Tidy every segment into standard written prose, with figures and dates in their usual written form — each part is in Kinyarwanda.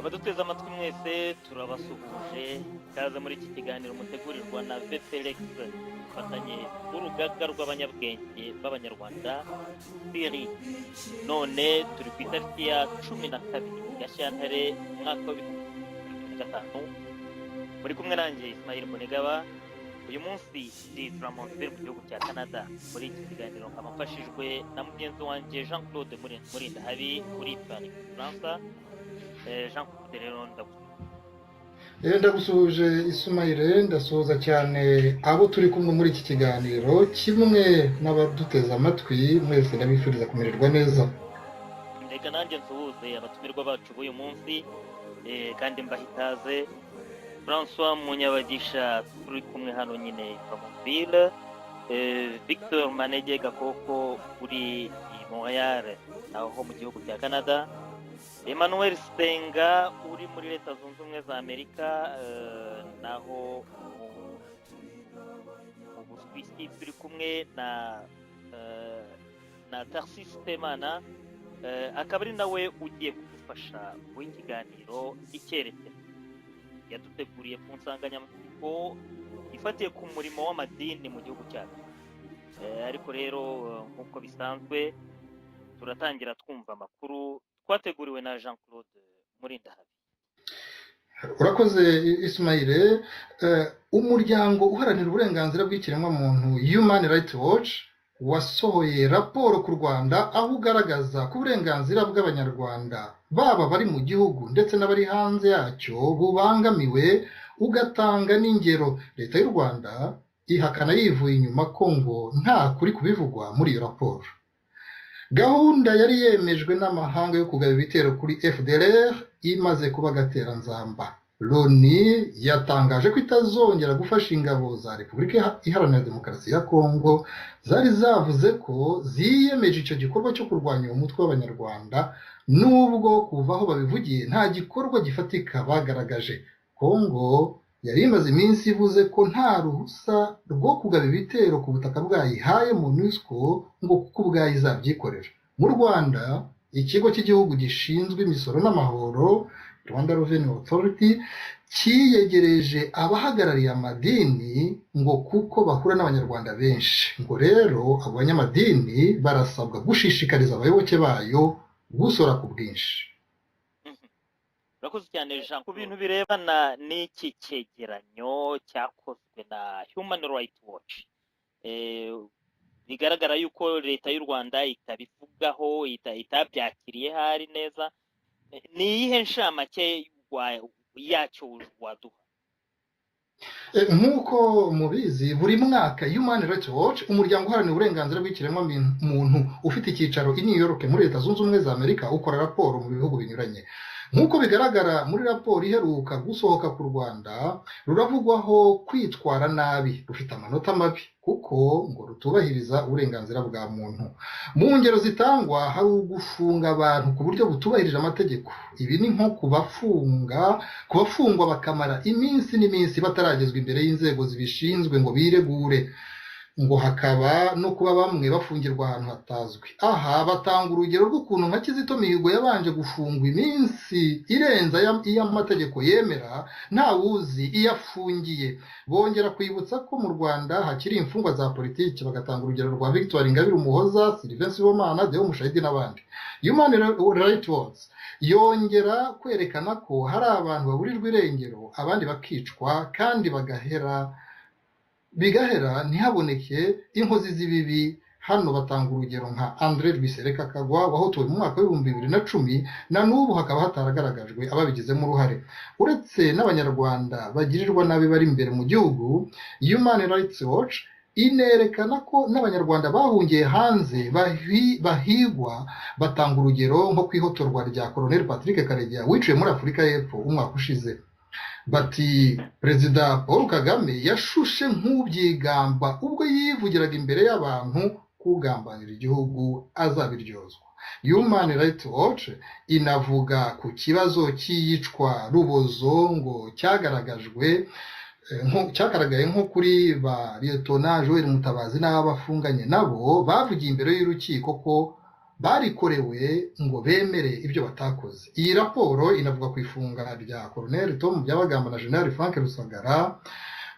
abaduteze amatwi mwese turabasuhuje kaza muri iki kiganiro mutegurirwa na VPLX fatanye urugaga rw'abanyabwenge b'abanyarwanda Siri. None turi ku itariki ya 12 Gashyantare mwaka wa 2025 muri kumwe nanjye Ismail Bonegaba. Uyu munsi ndi Montreal mu gihugu cya Canada. Muri iki kiganiro nkabafashijwe na mugenzi wanjye Jean Claude Murindahabi muri Paris France. Jean Claude rero ndagusuhuje Ismail, ndasuhuza cyane abo turi kumwe muri iki kiganiro, kimwe n'abaduteze amatwi mwese ndabifuriza kumererwa neza. Reka nanjye nsuhuze abatumirwa bacu b'uyu munsi kandi mbahitaze François Munyabagisha turi kumwe hano nyine Montreal, Victor Manege Gakoko uri Montreal aho mu gihugu cya Canada, Emmanuel Stenga uri muri Leta Zunze Ubumwe za Amerika, naho mu Busuwisi turi kumwe na Tarsis Temana, akaba ari nawe ugiye kudufasha muri kiganiro icyerekezo yaduteguriye ku nsanganyamatsiko ifatiye ku murimo w'amadini mu gihugu cyacu. Ariko rero nk'uko bisanzwe turatangira twumva amakuru twateguriwe na Jean Claude Murindahabi. Urakoze Ismail. Umuryango uharanira uburenganzira bw'ikiremwamuntu Human Rights Watch wasohoye raporo ku Rwanda aho ugaragaza ko uburenganzira bw'abanyarwanda baba bari mu gihugu ndetse n'abari hanze yacyo bubangamiwe, ugatanga n'ingero. Leta y'u Rwanda ihakana yivuye inyuma ko ngo nta kuri kubivugwa muri iyo raporo. Gahunda yari yemejwe n'amahanga yo kugaba ibitero kuri FDLR imaze kuba agateranzamba. Loni yatangaje ko itazongera gufasha ingabo za Repubulika Iharanira Demokarasi ya Kongo zari zavuze ko ziyemeje icyo gikorwa cyo kurwanya umutwe w'abanyarwanda, nubwo kuva aho babivugiye nta gikorwa gifatika bagaragaje. Kongo yari imaze iminsi ivuze ko nta ruhusa rwo kugaba ibitero ku butaka bwayihaye MONUSCO ngo kuko ubwayo izabyikorera. Mu Rwanda, ikigo cy'igihugu gishinzwe imisoro n'amahoro Rwanda Revenue Authority kiyegereje abahagarariye amadini ngo kuko bahura n'abanyarwanda benshi. Ngo rero abo banyamadini barasabwa gushishikariza abayoboke bayo gusora ku bwinshi. Urakoze cyane Jean. Ku bintu birebana n'iki cyegeranyo cyakozwe na Human Rights Watch, bigaragara yuko leta y'u Rwanda itabivugaho, itabyakiriye hari neza. Ni iyihe nshamake yacyo waduha? Nk'uko mubizi, buri mwaka Human Rights Watch, umuryango uharanira uburenganzira bw'ikiremwamuntu ufite icyicaro i New York muri Leta Zunze Ubumwe za Amerika, ukora raporo mu bihugu binyuranye. Nk'uko bigaragara muri raporo iheruka gusohoka ku Rwanda, ruravugwaho kwitwara nabi, rufite amanota mabi kuko ngo rutubahiriza uburenganzira bwa muntu. Mu ngero zitangwa hari ugufunga abantu ku buryo butubahirije amategeko. Ibi ni nko kubafungwa bakamara iminsi n'iminsi bataragezwa imbere y'inzego zibishinzwe ngo biregure. Ngo hakaba no kuba bamwe bafungirwa ahantu hatazwi. Aha batanga urugero rw'ukuntu nka Kizito Mihigo yabanje gufungwa iminsi irenza iyo amategeko yemera, nta wuzi iyo afungiye. Bongera kwibutsa ko mu Rwanda hakiri imfungwa za politiki, bagatanga urugero rwa Victoire Ingabire Umuhoza, Sylvain Sibomana, Deo Mushayidi n'abandi. Human Rights Watch yongera kwerekana ko hari abantu baburirwa irengero, abandi bakicwa kandi bigahera ntihaboneke inkozi z'ibibi. Hano batanga urugero nka André Rwisereka Kagwa wahotowe mu mwaka w'2010, na n'ubu hakaba hataragaragajwe ababigizemo uruhare. Uretse n'abanyarwanda bagirirwa nabi bari imbere mu gihugu, Human Rights Watch inerekana ko n'abanyarwanda bahungiye hanze bahigwa. Batanga urugero nko kwihotorwa rya Colonel Patrick Karegeya wiciwe muri Afurika y'Epfo umwaka ushize. Bati Perezida Paul Kagame yashushe nk'ubyigamba ubwo yivugiraga imbere y'abantu kugambanira igihugu azabiryozwa. Human Rights Watch inavuga ku kibazo cy'iyicwa rubozo ngo cyagaragaye nko kuri ba Lieutenant Joel Mutabazi n'abafunganye nabo bavugiye imbere y'urukiko ko barikorewe ngo bemere ibyo batakoze. Iyi raporo inavuga ku ifunga rya Colonel Tom Byabagamba na General Frank Rusagara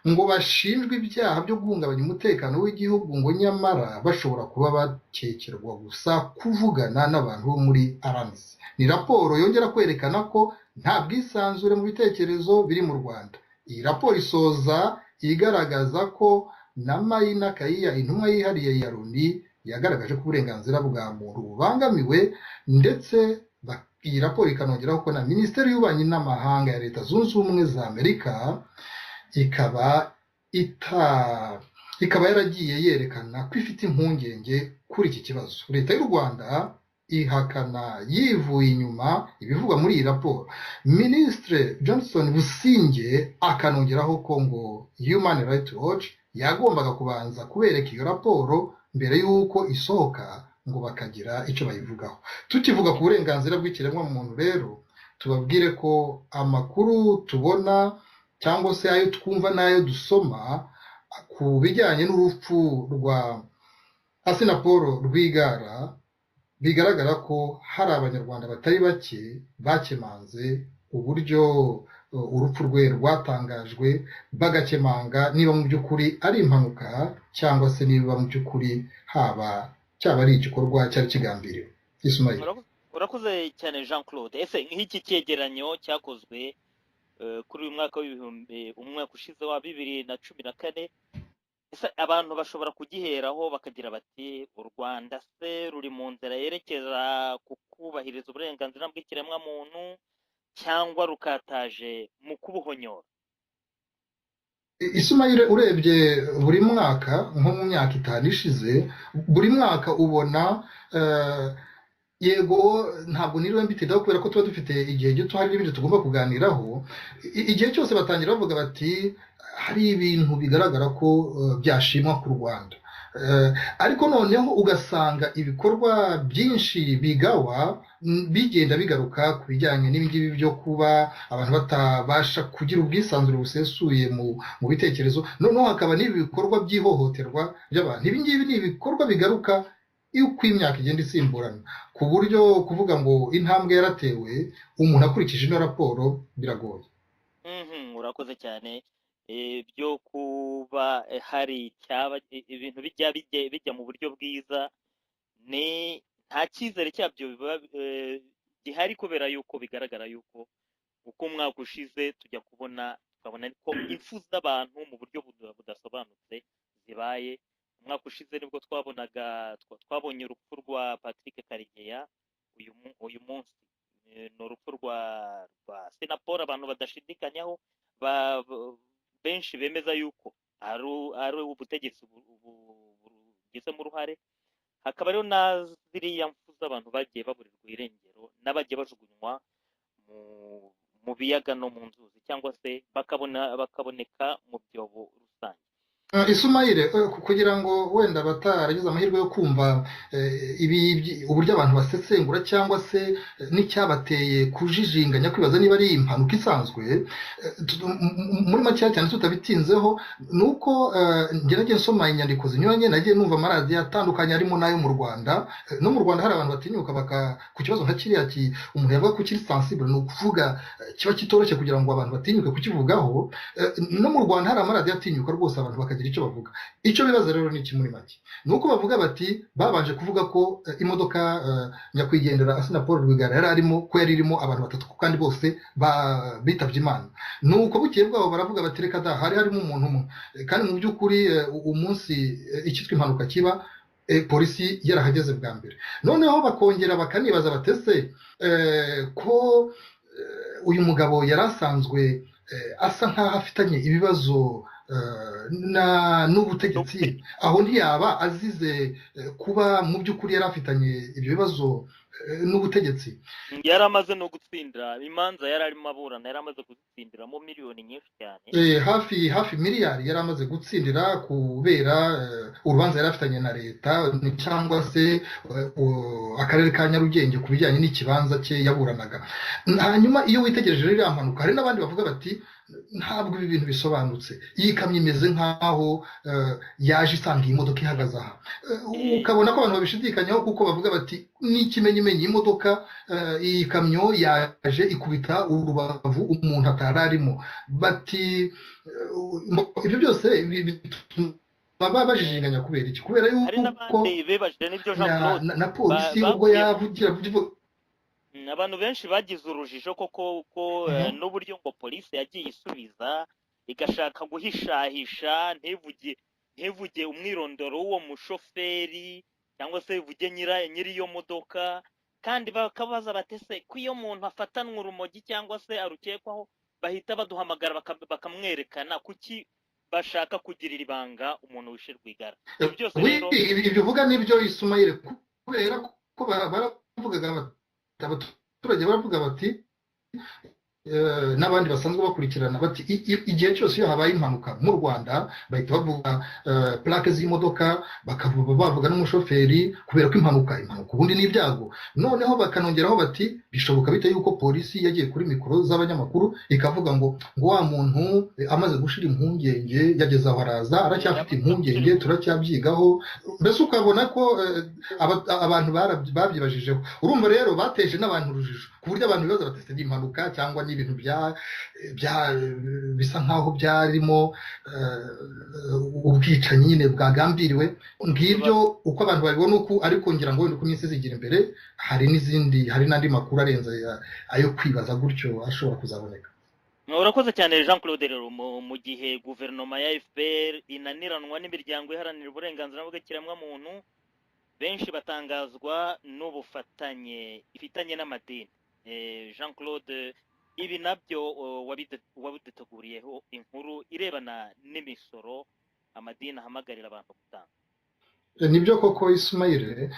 ngo bashinjwe ibyaha byo guhungabanya umutekano w'igihugu, ngo nyamara bashobora kuba bakekerwa gusa kuvugana n'abantu bo muri RNC. Ni raporo yongera kwerekana ko nta bwisanzure mu bitekerezo biri mu Rwanda. Iyi raporo isoza igaragaza ko na Mayina Kayiya, intumwa yihariye ya Loni, yagaragaje ko uburenganzira bwa muntu bubangamiwe, ndetse iyi raporo ikanongeraho ko na Minisiteri y'Ububanyi n'Amahanga ya Leta Zunze Ubumwe za Amerika ikaba yaragiye yerekana ko ifite impungenge kuri iki kibazo. Leta y'u Rwanda ihakana yivuye inyuma ibivugwa muri iyi raporo. Minisitiri Johnson Businge akanongeraho ko ngo Human Rights Watch yagombaga kubanza kubereka iyo raporo mbere y'uko isohoka ngo bakagira icyo bayivugaho. Tukivuga ku burenganzira bw'ikiremwamuntu rero, tubabwire ko amakuru tubona cyangwa se ayo twumva n'ayo dusoma ku bijyanye n'urupfu rwa Assinapol Rwigara, bigaragara ko hari abanyarwanda batari bake bakemanze uburyo urupfu rwe rwatangajwe, bagakemanga niba mu by'ukuri ari impanuka cyangwa se niba mu by'ukuri cyaba ari igikorwa cyari kigambiriwe. Ismail, urakoze cyane Jean Claude. Ese nk'iki cyegeranyo cyakozwe kuri uyu mwaka umwaka ushize wa 2014, ese abantu bashobora kugiheraho bakagira bati u Rwanda se ruri mu nzira yerekeza ku kubahiriza uburenganzira bw'ikiremwamuntu cyangwa rukataje mu kubuhonyora? Ismail, urebye buri mwaka nko mu myaka 5 ishize, buri mwaka ubona yego ntabwo niriwe mbitindaho kubera ko tuba dufite igihe gito, hari n'ibindi tugomba kuganiraho. Igihe cyose batangira bavuga bati hari ibintu bigaragara ko byashimwa ku Rwanda, ariko noneho ugasanga ibikorwa byinshi bigawa bigenda bigaruka ku bijyanye n'ibingibi byo kuba abantu batabasha kugira ubwisanzure busesuye mu bitekerezo. Noneho hakaba n'ibi bikorwa by'ihohoterwa by'abantu. Ibingibi ni ibikorwa bigaruka uko imyaka igenda isimburana, ku buryo kuvuga ngo intambwe yaratewe umuntu akurikije ino raporo biragoye. Urakoze cyane. Byo kuba hari ibintu bijya mu buryo bwiza, ni nta cyizere cyabyo gihari, kubera yuko bigaragara yuko uko umwaka ushize tukabona ko impfu z'abantu mu buryo budasobanutse zibaye. Umwaka ushize nibwo twabonye urupfu rwa Patrick Karegeya. Uyu munsi ni urupfu rwa Assinapol, abantu badashidikanyaho, benshi bemeza yuko ari ubutegetsi bugizemo uruhare. Hakaba rero na ziriya mfu z'abantu bagiye baburirwa irengero n'abagiye bajugunywa mu biyaga no mu nzuzi, cyangwa se bakaboneka mu byobo rusange. Ismail, kugira ngo wenda bataragize amahirwe yo kumva uburyo abantu basesengura cyangwa se n'icyabateye kujijinganya kwibaza niba ari impanuka isanzwe, muri make cyane tutabitinzeho, nuko ngerageza nsoma inyandiko zinyuranye, nagiye numva amaradiyo atandukanye arimo n'ayo mu Rwanda. No mu Rwanda hari abantu batinyuka ku kibazo nka kiriya umuntu yavuga ko kiri sensible, ni ukuvuga kiba kitoroshye kugira ngo abantu batinyuke kukivugaho. No mu Rwanda hari amaradiyo atinyuka rwose, abantu bakagira icyo bavuga. Icyo bibaza rero ni iki muri make, nuko bavuga bati babanje kuvuga ko imodoka nyakwigendera Assinapol Rwigara yari arimo, ko yari irimo abantu 3 kandi bose bitavye Imana. Nuko bukeye bwabo baravuga bati reka da, hari harimo umuntu umwe, kandi mu by'ukuri umunsi ikitwa impanuka kiba polisi yarahageze bwa mbere. Noneho bakongera bakanibaza batese ko uyu mugabo yarasanzwe asa nkaho afitanye ibibazo n'ubutegetsi, aho ntiyaba azize kuba mu by'ukuri yari afitanye ibyo bibazo n'ubutegetsi. Yari amaze no gutsindira imanza, yari arimo aburana, yari amaze gutsindiramo miliyoni nyinshi cyane, hafi miliyari yari amaze gutsindira kubera urubanza yari afitanye na leta cyangwa se akarere ka Nyarugenge ku bijyanye n'ikibanza cye yaburanaga. Hanyuma iyo witegereje rero mpanuka, hari n'abandi bavuga bati ntabwo ibi bintu bisobanutse. iyi kamyo imeze nk'aho yaje isanga iyi modoka ihagaze aha. Ukabona ko abantu babishidikanyaho kuko bavuga bati n'ikimenyimenyi iyi modoka iyi kamyo yaje ikubita urubavu umuntu atari arimo. Bati ibyo byose baba bajijinganya kubera iki? Kubera yuko na polisi ubwo yavugira abantu benshi bagize urujijo koko ko n'uburyo ngo polisi yagiye isubiza igashaka guhishahisha ntivuge umwirondoro w'uwo mushoferi cyangwa se ivuge nyiri iyo modoka, kandi bakabaza batese ko iyo muntu afatanwa urumogi cyangwa se arukekwaho bahita baduhamagara bakamwerekana. Kuki bashaka kugirira ibanga umuntu wishe Rwigara? Byose rero ibyo uvuga nibyo Ismail, kubera ko baravugaga abaturage baravuga bati n'abandi basanzwe bakurikirana bati igihe cyose iyo habaye impanuka mu Rwanda bahita bavuga plaque z'imodoka, bavuga n'umushoferi, kubera ko impanuka ubundi n'ibyago. Noneho bakanongeraho bati bishoboka bite yuko polisi yagiye kuri mikoro z'abanyamakuru ikavuga ngo wa muntu amaze gushira impungenge yageze aho araza aracyafite impungenge turacyabyigaho. Mbese ukabona ko abantu babyibajijeho. Urumva rero bateje n'abantu urujijo ku buryo abantu bibaza batese n'impanuka cyangwa ibintu bisa nkaho byarimo ubwicanyi nyine bwagambiriwe. Ngibyo uko abantu babibona uko, ariko ngira ngo wenda uko iminsi zigira imbere hari n'andi makuru arenze ayo kwibaza gutyo ashobora kuzaboneka. Urakoze cyane Jean Claude. Rero mu gihe guverinoma ya FPR inaniranwa n'imiryango iharanira uburenganzira bw'ikiremwamuntu, benshi batangazwa n'ubufatanye ifitanye n'amadini. Jean Claude, ibi nabyo wabiduteguriyeho inkuru irebana n'imisoro amadini ahamagarira abantu gutanga. Nibyo koko Ismail,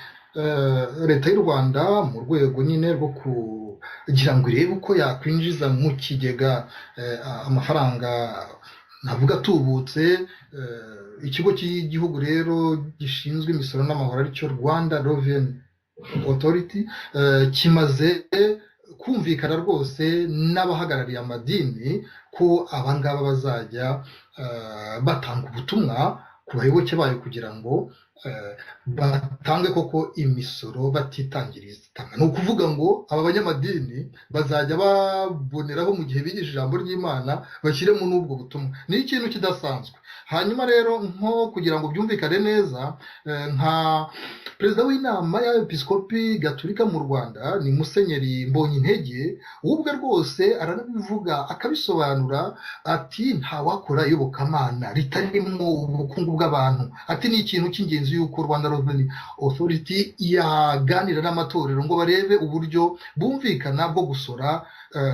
leta y'u Rwanda mu rwego nyine rwo kugira ngo irebe uko yakwinjiza mu kigega amafaranga navuga atubutse, ikigo cy'igihugu rero gishinzwe imisoro n'amahoro aricyo Rwanda Revenue Authority kimaze kumvikana rwose n'abahagarariye amadini ko abangaba bazajya batanga ubutumwa ku bayoboke bayo kugira ngo batange koko imisoro batitangiriza. Ni ukuvuga ngo aba banyamadini bazajya baboneraho mu gihe bigisha ijambo ry'Imana bashyiremo n'ubwo butumwa. Ni ikintu kidasanzwe. Hanyuma rero nko kugira ngo byumvikane neza, nka perezida w'inama y'abepiskopi gatolika mu Rwanda ni Musenyeri Mbonyintege, ubwe rwose aranabivuga akabisobanura ati ntawakora iyobokamana ritarimo ubukungu bw'abantu. Ati ni ikintu cy'ingenzi yuko Rwanda Revenue Authority yaganira n'amatorero ngo barebe uburyo bumvikana bwo gusora,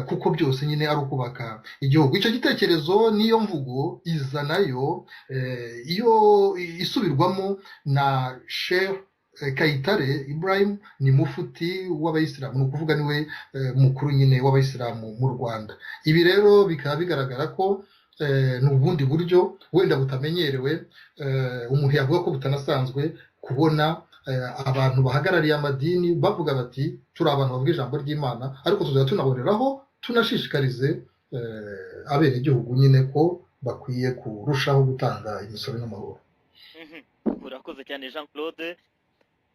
kuko byose nyine ari ukubaka igihugu. Icyo gitekerezo niyo mvugo iza nayo iyo isubirwamo na Sheikh Kayitare Ibrahim, ni mufuti w'abayisilamu, ni ukuvuga niwe mukuru nyine w'abayisilamu mu Rwanda. Ibi rero bikaba bigaragara ko ni ubundi buryo wenda butamenyerewe, umuntu yavuga ko butanasanzwe kubona abantu bahagarariye amadini bavuga bati turi abantu bavuga ijambo ry'Imana, ariko tuzajya tunaboneraho tunashishikarize abenegihugu nyine ko bakwiye kurushaho gutanga imisoro n'amahoro. Urakoze cyane Jean Claude.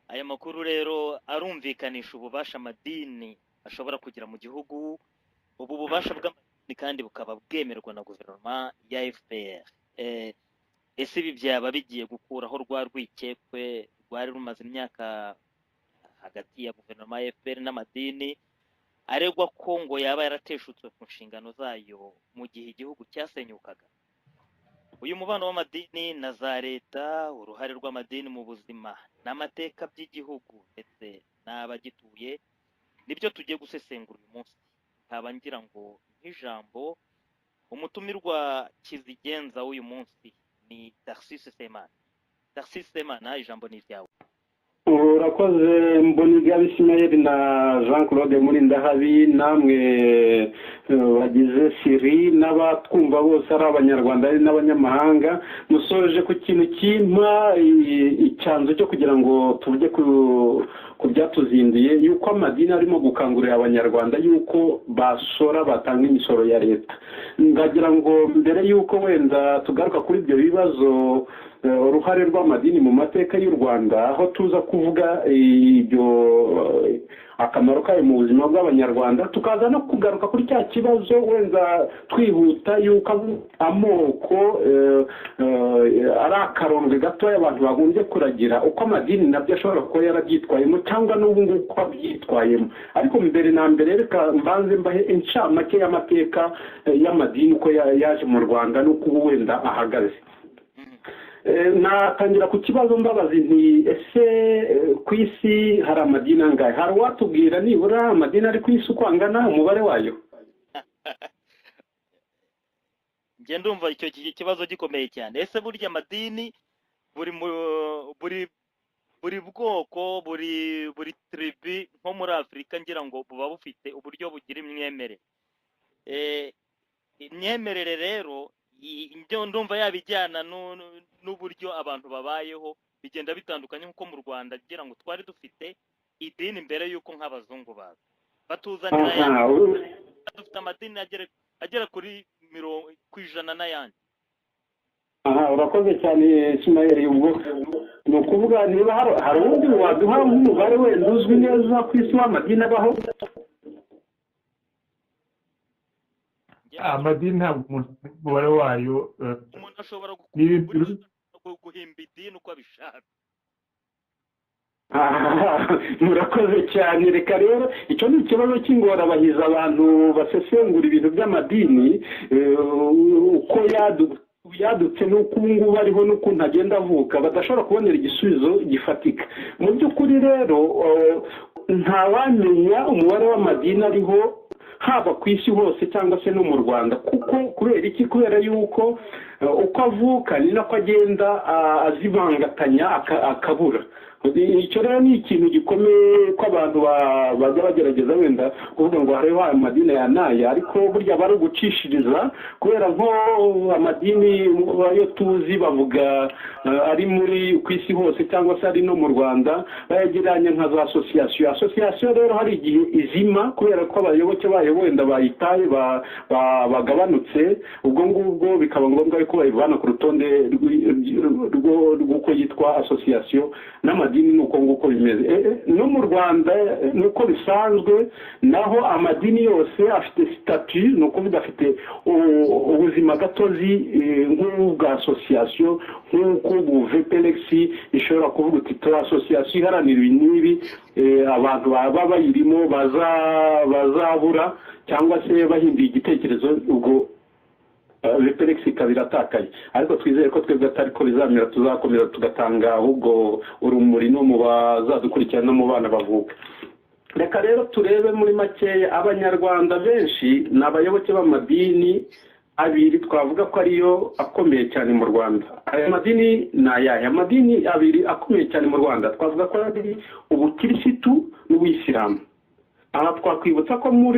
Aya makuru rero arumvikanisha ububasha amadini ashobora kugira mu gihugu. Ubu bubasha bw'amadini kandi bukaba bwemerwa na guverinoma ya FPR. Ese ibi byaba bigiye gukuraho rwa rwikekwe rwari rumaze imyaka hagati ya guverinoma ya FPR n'amadini, aregwa ko ngo yaba yarateshutse ku nshingano zayo mu gihe igihugu cyasenyukaga? Uyu mubano w'amadini na za leta, uruhare rw'amadini mu buzima n'amateka by'igihugu ndetse n'abagituye, nibyo tugiye gusesengura uyu munsi. Nkaba ngira ngo nk'ijambo umutumirwa kizigenza w'uyu munsi ni Tarcisse Semana. Tarcisse Semana, ijambo ni ryawe. Urakoze Mbonigaba Ismail na Jean Claude Murindahabi, namwe bagize Siri n'abatwumva bose ari abanyarwanda ari n'abanyamahanga. Musoje ku kintu kimpa icyanzo cyo kugira ngo tujye ku byatuzinduye yuko amadini arimo gukangurira abanyarwanda yuko basora batanga imisoro ya leta. Ngagira ngo mbere yuko wenda tugaruka kuri ibyo bibazo uruhare rw'amadini mu mateka y'u Rwanda, aho tuza kuvuga ibyo akamaro kayo mu buzima bw'abanyarwanda, tukaza no kugaruka kuri cya kibazo wenda twihuta yuko amoko ari akarongo gato y'abantu bagombye kuragira, uko amadini nabyo ashobora kuba yarabyitwayemo cyangwa n'ubu ngubu uko abyitwayemo. Ariko mbere na mbere reka mbanze mbahe incamake y'amateka y'amadini uko yaje mu Rwanda n'uko ubu wenda ahagaze. Natangira ku kibazo mbabazi nti ese ku isi hari amadini angahe? Hari uwatubwira nibura amadini ari ku isi uko angana, umubare wayo? Njye ndumva icyo kibazo gikomeye cyane. Ese burya amadini buri bwoko buri tribu nko muri Afurika ngira ngo buba bufite uburyo bugira imyemerere. Imyemerere rero ndumva yabijyana n'uburyo abantu babayeho bigenda bitandukanye, nk'uko mu Rwanda ngira ngo twari dufite idini mbere y'uko nk'abazungu baza batuzanira, dufite amadini agera kuri 100% n'ayandi. Urakoze cyane Ismael. Ubwo ni ukuvuga niba hari undi waduha nk'umubare wenda uzwi neza ku isi w'amadini abaho? Amadini ntabwo umubare wayo, umuntu ashobora guhimba idini uko abishaka. Murakoze cyane. Reka rero icyo ni ikibazo cy'ingorabahizi abantu basesengura ibintu by'amadini, uko yadutse n'uko ubu ngubu ariho n'ukuntu agenda avuka, badashobora kubonera igisubizo gifatika. Mu by'ukuri rero ntawamenya umubare w'amadini ariho haba ku isi hose cyangwa se no mu Rwanda. Kubera iki? Kubera yuko uko avuka ni nako agenda azibangatanya akabura. Icyo rero ni ikintu gikomeye ko abantu bajya bagerageza wenda kuvuga ngo hariho amadini ya naya, ariko burya bari gucishiriza, kubera nko amadini ayo tuzi bavuga ari muri ku isi hose cyangwa se ari no mu Rwanda, bayageranya nka za association rero hari igihe izima kubera ko abayoboke bayo wenda bayitaye bagabanutse, ubwo ngubwo bikaba ngombwa ko bayivana ku rutonde rw'uko yitwa association. N'amadini nuko nguko bimeze no mu Rwanda nuko bisanzwe, naho amadini yose afite statut, nuko bidafite ubuzima gatozi nk'ubwa association, nk'uko VPLX ishobora kuvuga uti tura association iharanira n'ibi abantu baba bayirimo bazabura cyangwa se bahinduye igitekerezo, ubwo VPLX ikabiratakaye. Ariko twizeye ko twebwe atari ko bizamera, tuzakomeza tugatanga ahubwo urumuri no mu bazadukurikirana no mu bana bavuka. Reka rero turebe muri makeya abanyarwanda benshi n'abayoboke b'amadini abiri twavuga ko ariyo akomeye cyane mu Rwanda. Aya madini ni ayahe? Amadini abiri akomeye cyane mu Rwanda twavuga ko ari ubukirisitu n'ubuyisilamu. Aha twakwibutsa ko mu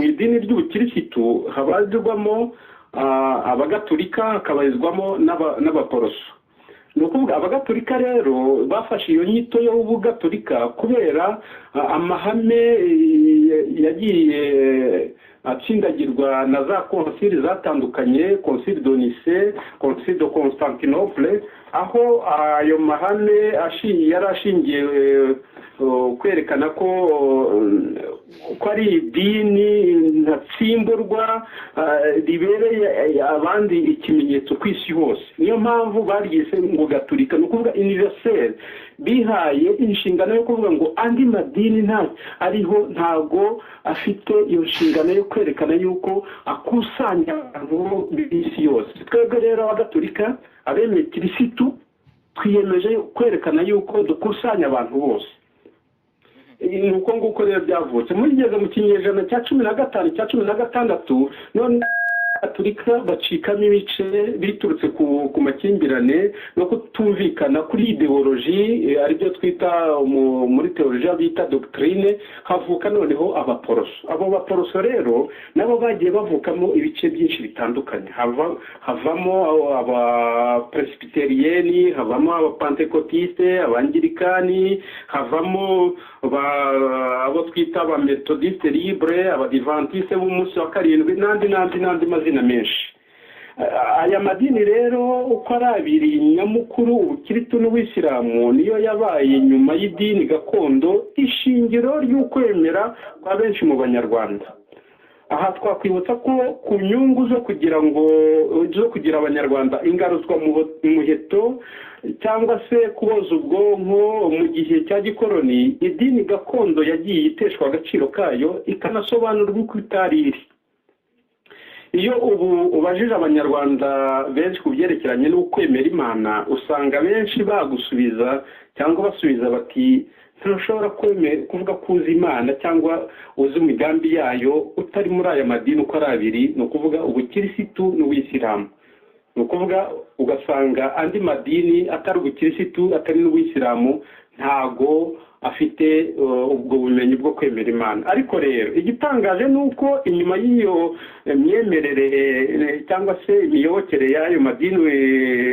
idini ry'ubukirisitu habarizwamo abagatolika, hakabarizwamo n'abaporoso. Ni ukuvuga abagatolika rero bafashe iyo nyito y'ubugatolika kubera amahame yagiye atsindagirwa na za konsili zatandukanye, konsili de Nice, konsili de Constantinople, aho ayo mahame yari ashingiye kwerekana ko ari idini ntatsimburwa ribereye abandi ikimenyetso ku isi hose. Niyo mpamvu baryise ngo gatolika, ni ukuvuga universel. Bihaye inshingano yo kuvuga ngo andi madini ariho ntago afite iyo nshingano yo kwerekana yuko akusanya abantu b'isi yose. Twebwe rero abagatolika abemeye kirisitu twiyemeje kwerekana yuko dukusanya abantu bose. Nuko nguko rero byavutse mugeze mu kinyejana cya 15 cya 16, none abagatolika bacikamo ibice biturutse ku makimbirane no kutumvikana kuri ideoloji aribyo twita muri teoloji bita doctrine, havuka noneho abaporoso. Abo baporoso rero nabo bagiye bavukamo ibice byinshi bitandukanye, havamo abapresbyterieni, havamo abapantekotiste, abangirikani, havamo abo twita abametodiste libre, abadivantiste b'umunsi wa karindwi n'andi mazina menshi. Aya madini rero uko ari abiri nyamukuru, ubukristo n'ubuyisilamu, niyo yabaye nyuma y'idini gakondo ishingiro ry'ukwemera kwa benshi mu banyarwanda. Aha twakwibutsa ko ku nyungu zo kugira abanyarwanda ingaruzwa mu muheto cyangwa se kuboza ubwonko mu gihe cya gikoroni, idini gakondo yagiye iteshwa agaciro kayo ikanasobanurwa uko itari iri. Iyo ubu ubajije abanyarwanda benshi ku byerekeranye n'ukwemera Imana, usanga benshi bagusubiza cyangwa basubiza bati ntushobora kuvuga ko uzi Imana cyangwa uzi imigambi yayo utari muri aya madini uko ari abiri, ni ukuvuga ubukirisitu n'ubuyisilamu. Ni ukuvuga ugasanga andi madini atari ubukirisitu atari n'ubuyisilamu ntago afite ubwo bumenyi bwo kwemera Imana. Ariko rero igitangaje ni uko inyuma y'iyo myemerere cyangwa se imiyobokere y'ayo madini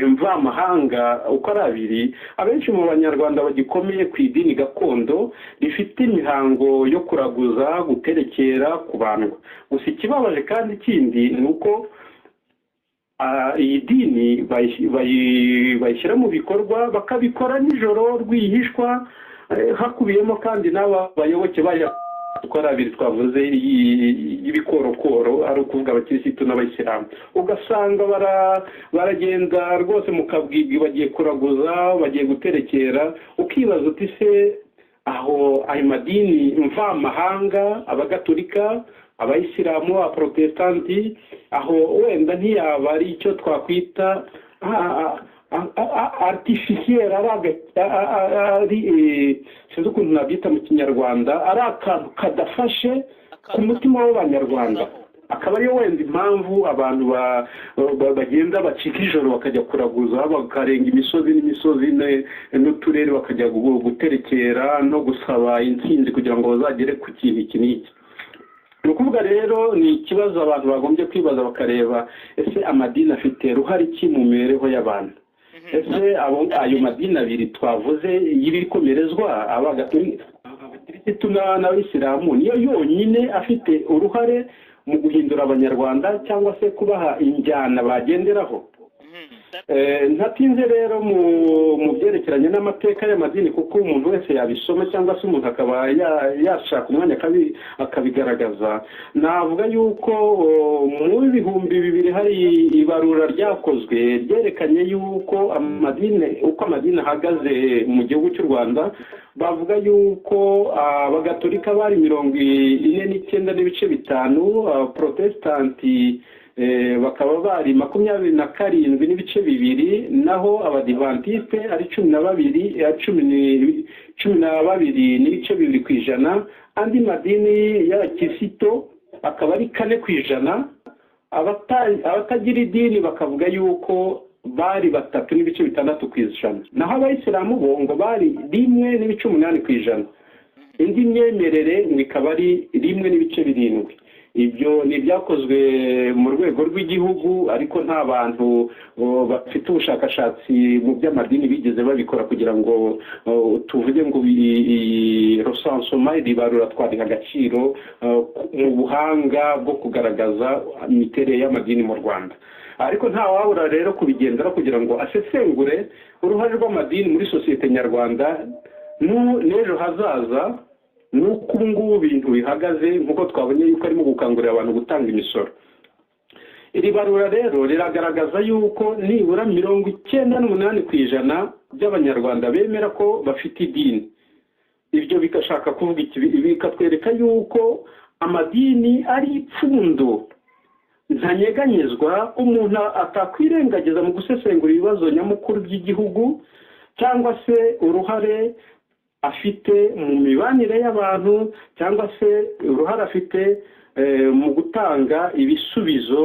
mvamahanga uko ari abiri, abenshi mu banyarwanda bagikomeye ku idini gakondo rifite imihango yo kuraguza, guterekera, kubandwa. Gusa ikibabaje kandi ikindi ni uko iyi dini bayishyira mu bikorwa, bakabikora nijoro rwihishwa, hakubiyemo kandi n'abayoboke baya uko ari abiri twavuze y'ibikorokoro, ari ukuvuga abakirisitu n'abayisilamu. Ugasanga baragenda rwose mu kabwibwi, bagiye kuraguza, bagiye guterekera, ukibaza uti se aho ayo madini mvamahanga, abagatolika, abayisilamu, abaprotestanti, aho wenda ntiyaba ari icyo twakwita artificiel, sinzi ukuntu nabyita mu kinyarwanda, ari akantu kadafashe ku mutima w'abanyarwanda. Akaba ariyo wenda impamvu abantu bagenda bacika ijoro bakajya kuraguza, bakarenga imisozi n'imisozi n'uturere, bakajya guterekera no gusaba intsinzi kugira ngo bazagere ku kintu iki n'iki. Ni ukuvuga rero ni ikibazo abantu bagombye kwibaza bakareba, ese amadini afite ruhare ki mu mibereho y'abantu? Ese ayo madini abiri twavuze y'ibikomerezwa, abakirisitu n'abayisilamu, niyo yonyine afite uruhare mu guhindura abanyarwanda cyangwa se kubaha injyana bagenderaho? Ntatinze rero mu byerekeranye n'amateka y'amadini, kuko umuntu wese yabisoma cyangwa se umuntu akaba yashaka umwanya akabigaragaza. Navuga yuko mu 2000 hari ibarura ryakozwe ryerekanye yuko uko amadini ahagaze mu gihugu cy'u Rwanda. Bavuga yuko abagatolika bari 49.5%, protestanti bakaba bari 27.2%, naho abadivantiste ari 12.2%. Andi madini y'abakirisitu akaba ari 4%. Abatagira idini bakavuga yuko bari 3.6%, naho abayisilamu bo ngo bari 1.8%. Indi myemerere ikaba ari 1.7%. Ibyo ni ibyakozwe mu rwego rw'igihugu, ariko nta bantu bafite ubushakashatsi mu by'amadini bigeze babikora kugira ngo tuvuge ngo recensement ribarura twariha agaciro mu buhanga bwo kugaragaza imiterere y'amadini mu Rwanda. Ariko nta wabura rero kubigendera kugira ngo asesengure uruhare rw'amadini muri sosiyete nyarwanda n'ejo hazaza, nuko ubu ngubu ibintu bihagaze, nk'uko twabonye yuko arimo gukangurira abantu gutanga imisoro. Iri barura rero riragaragaza yuko nibura 98% by'abanyarwanda bemera ko bafite idini. Ibyo bigashaka kuvuga iki? Bikatwereka yuko amadini ari ipfundo ntanyeganyezwa umuntu atakwirengagiza mu gusesengura ibibazo nyamukuru by'igihugu, cyangwa se uruhare afite mu mibanire y'abantu, cyangwa se uruhare afite mu gutanga ibisubizo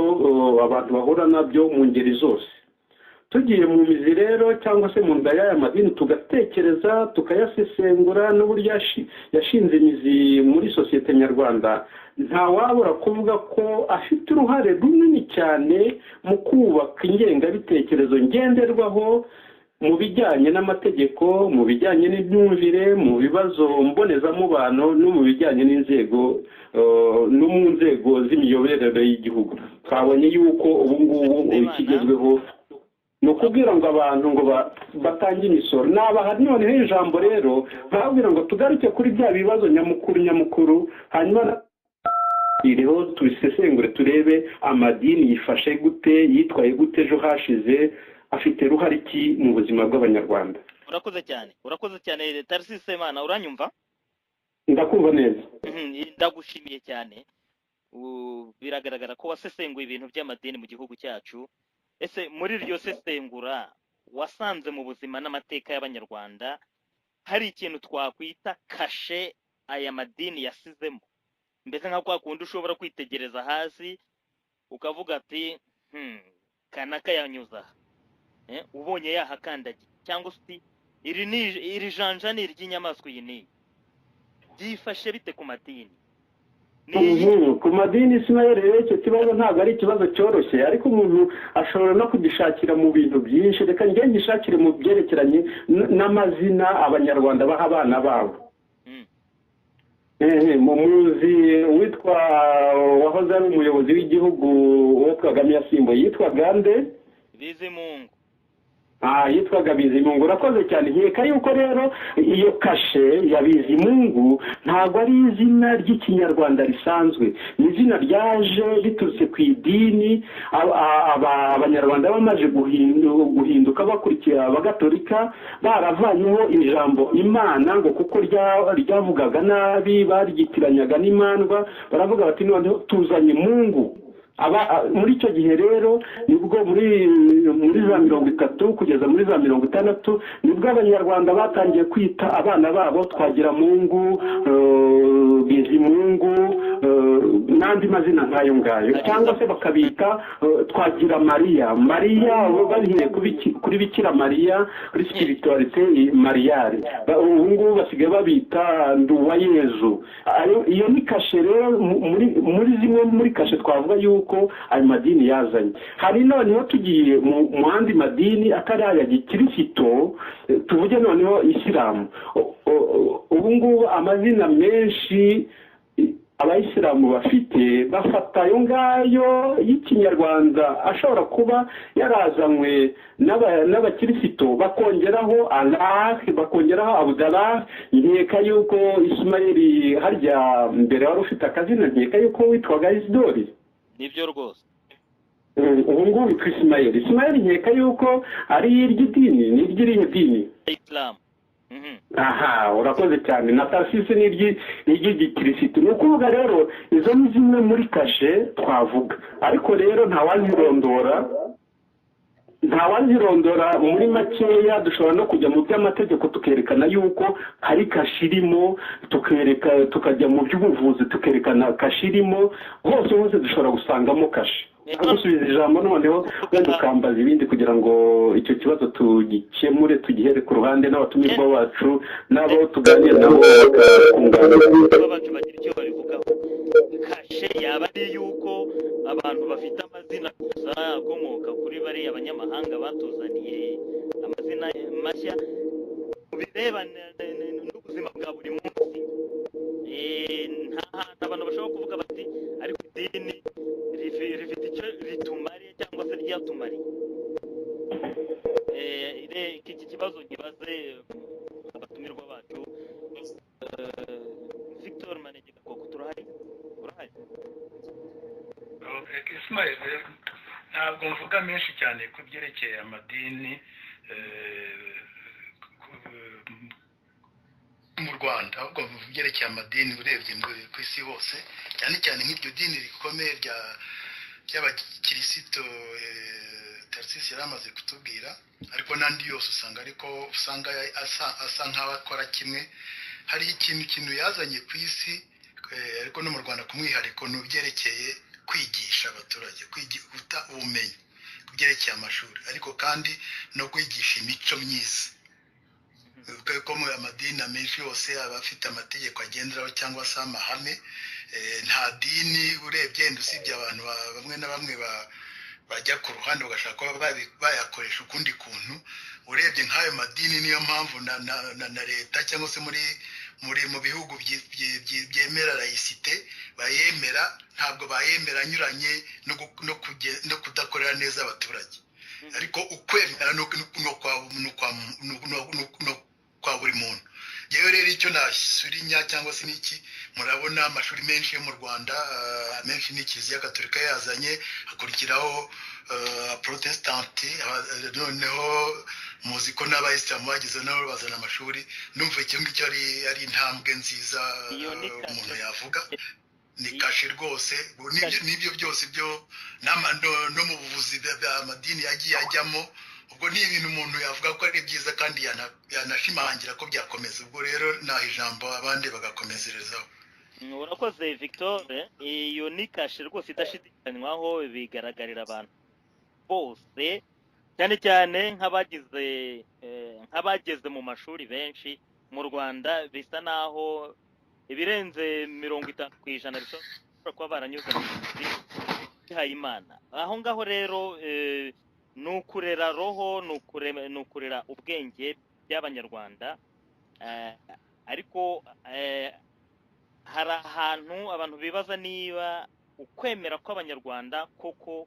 abantu bahura nabyo mu ngeri zose. Tugiye mu mizi rero cyangwa se mu nda y'aya madini tugatekereza tukayasesengura n'uburyo yashinze imizi muri sosiyete nyarwanda, nta wabura kuvuga ko afite uruhare runini cyane mu kubaka ingengabitekerezo ngenderwaho mu bijyanye n'amategeko, mu bijyanye n'imyumvire, mu bibazo mbonezamubano no mu bijyanye n'inzego no mu nzego z'imiyoborere y'igihugu. Twabonye yuko ubu ngubu ikigezweho ni ukubwira ngo abantu ngo batange imisoro. Nabaha noneho ijambo rero babwira ngo tugaruke kuri bya bibazo nyamukuru, hanyuma iriho tubisesengure turebe amadini yifashe gute, yitwaye gute ejo hashize, afite ruhare iki mu buzima bw'abanyarwanda. Urakoze cyane Tarcisse Semana, uranyumva? Ndakumva neza. Ndagushimiye cyane. Biragaragara ko wasesenguye ibintu by'amadini mu gihugu cyacu. Ese muri iryo sesengura wasanze mu buzima n'amateka y'abanyarwanda hari ikintu twakwita kashe aya madini yasizemo, mbese nka kwa kundi ushobora kwitegereza hasi ukavuga ati kanaka yanyuza ubonye yahakandagiye, cyangwa se iri janja ni iry'inyamaswa iyi niyi, byifashe bite ku madini? Ku madini Ismael rero icyo kibazo ntabwo ari ikibazo cyoroshye, ariko umuntu ashobora no kugishakira mu bintu byinshi. Reka njye ngishakire mu byerekeranye n'amazina abanyarwanda baha abana babo. Mu muzi witwa wahoze ari umuyobozi w'igihugu wo Kagame yasimbuye yitwaga nde? Bizimungu. Yitwaga Bizimungu. Urakoze cyane. Nkeka yuko rero iyo kashe ya Bizimungu ntabwo ari izina ry'ikinyarwanda risanzwe, ni izina ryaje riturutse ku idini. Abanyarwanda bamaze guhinduka bakurikira abagatolika, baravanyeho ijambo Imana ngo kuko ryavugaga nabi, baryitiranyaga n'imandwa, baravuga bati noneho tuzanye Mungu. Muri icyo gihe rero nibwo muri za 30 kugeza muri za 60 nibwo abanyarwanda batangiye kwita abana babo Twagiramungu, Bizimungu n'andi mazina nk'ayo ngayo, cyangwa se bakabita Twagira Mariya babihereye kuri Bikira Mariya, kuri spiritualité mariale. Ubu ngubu basigaye babita Nduwayezu. Iyo ni kashe rero muri zimwe muri kashe twavuga yuko ayo madini yazanye. Hari noneho tugiye mu andi madini atari aya gikristo, tuvuge noneho Isilamu. Ubu ngubu amazina menshi abayisilamu bafite bafata ayo ngayo y'ikinyarwanda ashobora kuba yarazanywe n'abakristo, bakongeraho Allah, bakongeraho Abdallah. Nkeka yuko Ismail harya mbere wari ufite akazina, nkeka yuko witwaga Isidori. Nibyo rwose. Ubu ngubu witwa Ismail nkeka yuko ari iry'idini, ni iry'irihe dini? Islam. Urakoze cyane. Na Tarcisse ni iry'igikristo. Ni ukuvuga rero izo ni zimwe muri kashe twavuga, ariko rero ntawazirondora muri makeya. Dushobora no kujya mu by'amategeko tukerekana yuko hari kashe irimo, tukajya mu by'ubuvuzi tukerekana kashe irimo, hose dushobora gusangamo kashe. Gusubiza ijambo noneho wenda ukambaza ibindi kugira ngo icyo kibazo tugikemure, tugihere ku ruhande n'abatumirwa bacu n'abo tuganira nabo bakunganira bagira icyo babivugaho. Kashe yaba ari yuko abantu bafite amazina gusa akomoka kuri bariya abanyamahanga batuzaniye amazina mashya birebana n'ubuzima bwa buri munsi. Nta hantu abantu bashobora kuvuga bati ariko idini rifite icyo ritumariye cyangwa se ryatumariye. Iki kibazo nkibaze abatumirwa bacu. Victor Manegeka, koko turahari? Ismail, ntabwo mvuga menshi cyane ku byerekeye amadini mu Rwanda, ahubwo mu byerekeye amadini urebye ku isi hose, cyane cyane nk'iryo dini rikomeye ry'abakirisitu Tarcisse yari amaze kutubwira, ariko n'andi yose usanga asa nk'aho akora kimwe. Hari ikintu yazanye ku isi ariko no mu Rwanda ku mwihariko ni ubyerekeye kwigisha abaturage guta ubumenyi ku byerekeye amashuri ariko kandi no kwigisha imico myiza kuko mu amadini menshi yose aba afite amategeko agenderaho cyangwa se amahame nta dini urebye usibye abantu bamwe na bamwe bajya ku ruhande bagashaka kuba bayakoresha ukundi kuntu urebye nk'ayo madini niyo mpamvu na leta cyangwa se mu bihugu byemera layisite bayemera ntabwo bayemera anyuranye no kudakorera neza abaturage ariko ukwemera no kwa buri muntu yewe rero icyo nasurinya cyangwa se niki murabona amashuri menshi yo mu Rwanda menshi ni Kiliziya Gatolika yazanye hakurikiraho Protestanti noneho muzi ko n'abayisilamu bageze nabo bazana amashuri ndumva icyo ngicyo ari intambwe nziza umuntu yavuga ni kashe rwose n'ibyo byose byo no mu buvuzi bw'amadini yagiye ajyamo ubwo ni ibintu umuntu yavuga ko ari byiza kandi yanashimangira ko byakomeza ubwo rero naho ijambo abandi bagakomezerezaho. Urakoze Victor, iyo ni kashe rwose idashidikanywaho bigaragarira abantu bose cyane cyane nk'abageze mu mashuri benshi mu Rwanda bisa naho ibirenze 50% bishobora kuba baranyuze mu Imana aho ngaho rero nukurera roho nukurera ubwenge by'abanyarwanda ariko hari ahantu abantu bibaza niba ukwemera kw'abanyarwanda koko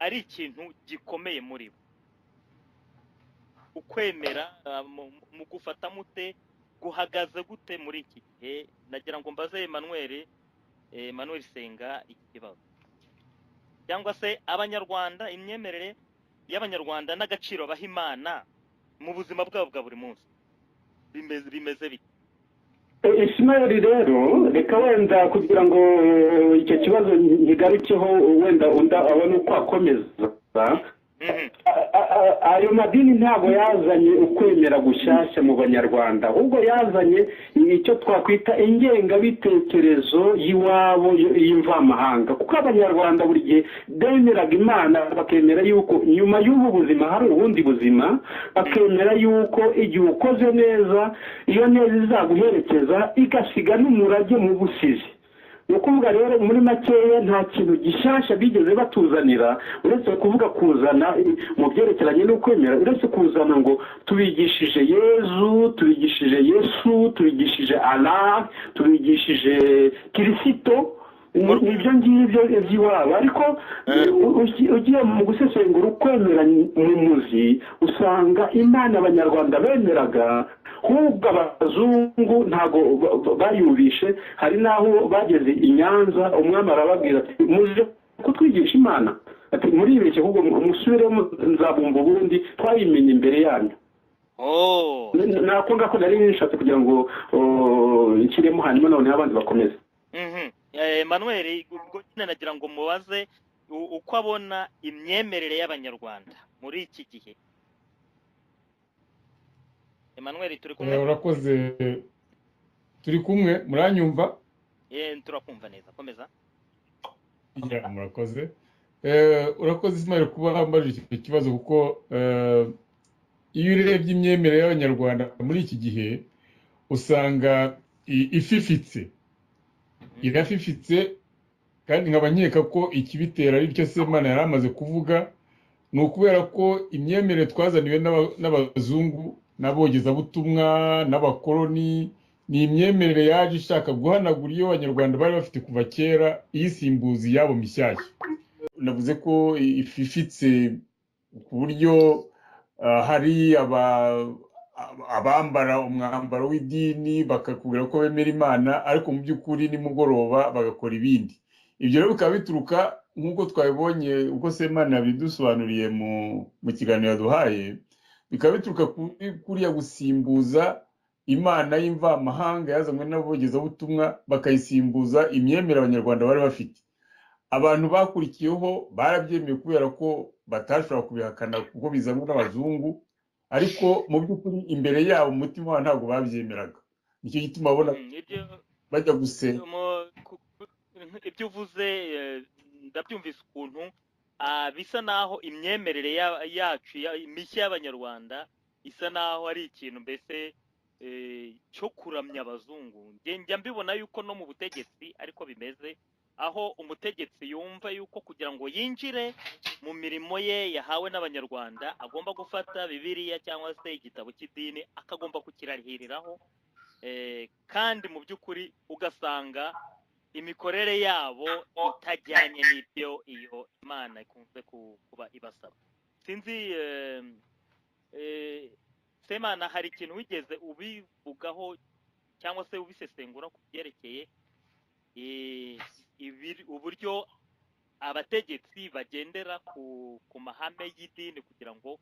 ari ikintu gikomeye muri bo ukwemera mu gufata mute guhagaze gute muri iki gihe nagira ngo mbaze Emmanuel Senga iki kibazo cyangwa se abanyarwanda imyemerere y'abanyarwanda n'agaciro baha Imana mu buzima bwabo bwa buri munsi bimeze bite? Ismail rero reka wenda kugira ngo icyo kibazo nkigarukeho wenda abone uko akomeza ayo madini ntabwo yazanye ukwemera gushyashya mu banyarwanda ahubwo yazanye icyo twakwita ingengabitekerezo y'iwabo y'imvamahanga kuko abanyarwanda buri gihe bemeraga Imana bakemera yuko nyuma y'ubu buzima hari ubundi buzima bakemera yuko igihe ukoze neza iyo neza izaguherekeza igasiga n'umurage mu busizi ni ukuvuga rero muri makeya nta kintu gishyashya bigeze batuzanira uretse kuvuga kuzana mu byerekeranye no kwemera uretse kuzana ngo tubigishije Yesu tubigishije Allah tubigishije Kirisito nibyo ngibyo iby'iwabo ariko ugiye mu gusesengura ukwemera mu muzi usanga Imana abanyarwanda bemeraga ahubwo abazungu ntago bayubishe hari naho bageze i Nyanza umwami arababwira ati muje kutwigisha Imana ati muribeshye ahubwo musubiremo nzabumva ubundi twayimenye imbere yanyu nakunda ko nari nishatse kugira ngo ikiremo hanyuma none abandi bakomeze. Emmanuel ubwo nyine nagira ngo mubaze uko abona imyemerere y'abanyarwanda muri iki gihe. Emmanuel turi kumwe? Urakoze turi kumwe muranyumva? Turakumva neza komeza. Murakoze. Urakoze Ismail kuba wambaje iki kibazo kuko iyo urebye imyemerere y'abanyarwanda muri iki gihe usanga irafifitse kandi nkaba nkeka ko ikibitera ari cyo Semana yari amaze kuvuga ni ukubera ko imyemerere twazaniwe n'abazungu n'abogezabutumwa n'abakoloni ni imyemerere yaje ishaka guhanagura iyo abanyarwanda bari bafite kuva kera iyisimbuza iyabo mishyashya. Navuze ko ififitse ku buryo hari abambara umwambaro w'idini bakakubwira ko bemera Imana ariko mu by'ukuri nimugoroba bagakora ibindi. Ibyo rero bikaba bituruka nk'uko twabibonye uko Semana yabidusobanuriye mu kiganiro yaduhaye bikaba bituruka kuriya gusimbuza Imana y'imvamahanga yazanywe n'abogezabutumwa bakayisimbuza imyemerere abanyarwanda bari bafite. Abantu bakurikiyeho barabyemeye kubera ko batashobora kubihakana kuko bizanwa n'abazungu ariko mu by'ukuri imbere yabo umutima wabo ntabwo babyemeraga. Nicyo gituma babona bajya gusenga. ibyo uvuze ndabyumvise ukuntu bisa naho imyemerere yacu mishya y'abanyarwanda isa naho ari ikintu mbese cyo kuramya abazungu. Njya mbibona yuko no mu butegetsi ariko bimeze, aho umutegetsi yumva yuko kugira ngo yinjire mu mirimo ye yahawe n'abanyarwanda agomba gufata bibiliya cyangwa se igitabo cy'idini akagomba kukirahiriraho, kandi mu by'ukuri ugasanga imikorere yabo itajyanye n'ibyo iyo Imana ikunze kuba ibasaba. Sinzi Semana, hari ikintu wigeze ubivugaho cyangwa se ubisesengura ku byerekeye uburyo abategetsi bagendera ku mahame y'idini kugira ngo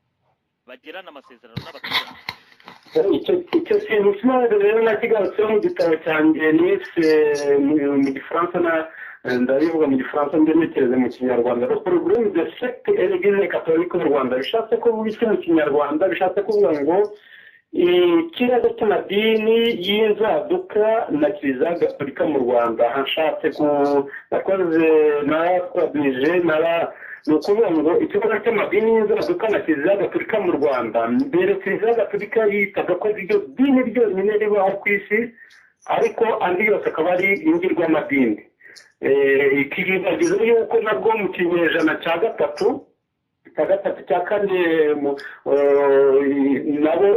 bagirane amasezerano n'abaturage? icyo kintu rero nakigarutseho mu gitabo cyanjye nise mu gifaransa ndabivuga mu gifaransa ndenekereze mu kinyarwanda le programme de secte et l'église catholique mu Rwanda. Bishatse kuvuga iki mu kinyarwanda? Bishatse kuvuga ngo ikibazo cy'amadini y'inzaduka na kiliziya gatolika mu Rwanda. Hashatse nakoze narakwadije ni ukuvuga ngo ikibazo cy'amadini y'inzaduka na kiliziya gatolika mu Rwanda, mbere kiliziya gatolika yitaga ko iryo dini ryonyine ribaho ku isi, ariko andi yose akaba ari ingirwamadini. Ikibagiza yuko nabwo mu kinyejana cya gatatu cya kane nabo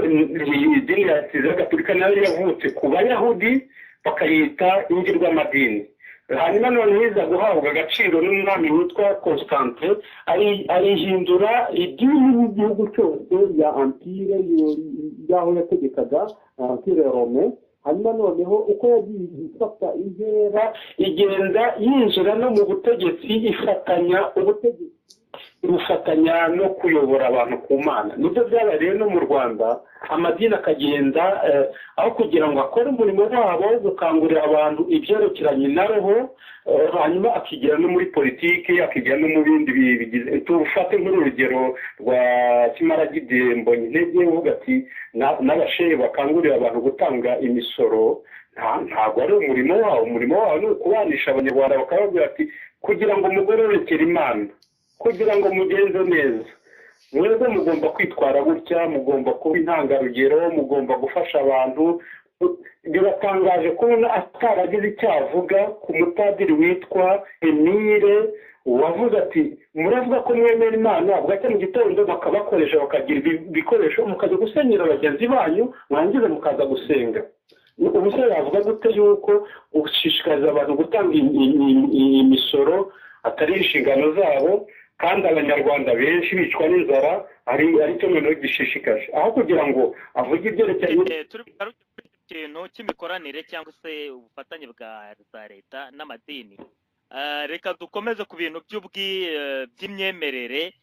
idini ya kiliziya gatolika nayo yavutse ku bayahudi bakayita ingirwamadini. Hanyuma none hiza guhabwa agaciro n'umwami witwa Constante arihindura idini y'igihugu cyose ya Empire y'aho yategekaga, Empire Rome. Hanyuma noneho uko yagiye ifata intera igenda yinjira no mu butegetsi, ifatanya no kuyobora abantu ku Mana. Nibyo byabaye rero no mu Rwanda, amadini akagenda aho kugira ngo akore umurimo wabo wo gukangurira abantu ibyerekeranye na roho, hanyuma akigira no muri politiki, akigira no mu bindi bigize. Tufate nk'urugero rwa Kimaragide Mbonyintege uvuga ati n'abashehe bakangurira abantu gutanga imisoro. Ntabwo ari umurimo wabo. Umurimo wabo ni ukubanisha abanyarwanda, bakababwira ati kugira ngo mugororokere Imana, kugira ngo mugenze neza, mwebwe mugomba kwitwara gutya, mugomba kuba intangarugero, mugomba gufasha abantu. Biratangaje kubona ataragize icyo avuga ku mupadiri witwa Emile wavuze ati muravuga ko mwemera Imana, bwacya mu gitondo bakabakoresha bakagira ibikoresho mukajya gusenyera bagenzi banyu, mwangize mukaza gusenga. Umusore yavuga gute yuko ushishikariza abantu gutanga imisoro atari inshingano zabo, kandi abanyarwanda benshi bicwa n'inzara ari cyo noneho gishishikaje, aho kugira ngo avuge ibyerekeye ikintu cy'imikoranire cyangwa se ubufatanye bwa za leta n'amadini. Reka dukomeze ku bintu by'imyemerere,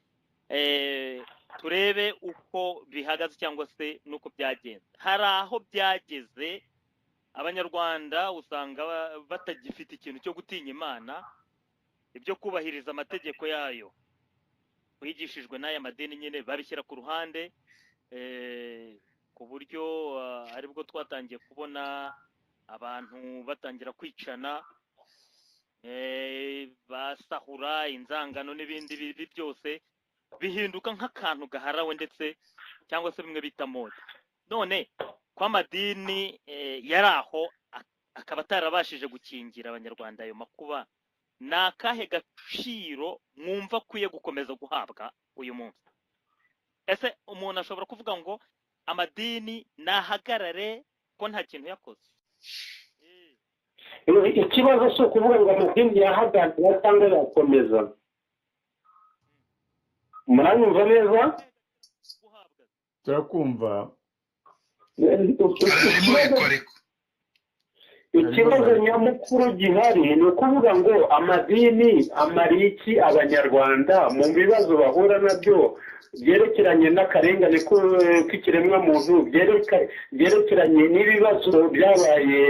turebe uko bihagaze cyangwa se n'uko byagenze. Hari aho byageze abanyarwanda usanga batagifite ikintu cyo gutinya Imana, ibyo kubahiriza amategeko yayo wigishijwe n'aya madini nyine babishyira ku ruhande, ku buryo aribwo twatangiye kubona abantu batangira kwicana, basahura inzangano n'ibindi bibi byose bihinduka nk'akantu gaharawe ndetse cyangwa se bimwe bita mode. None ko amadini yari aho akaba atarabashije gukingira abanyarwanda ayo makuba, ni akahe gaciro mwumva akwiye gukomeza guhabwa uyu munsi? Ese umuntu ashobora kuvuga ngo amadini nahagarare ko nta kintu yakoze? Ikibazo si ukuvuga ngo amadini yahagarara cyangwa yakomeza. Muranyumva neza? Turakumva. Ikibazo nyamukuru gihari ni ukuvuga ngo amadini amariye iki abanyarwanda mu bibazo bahura nabyo byerekeranye n'akarengane k'ikiremwamuntu, byerekeranye n'ibibazo byabaye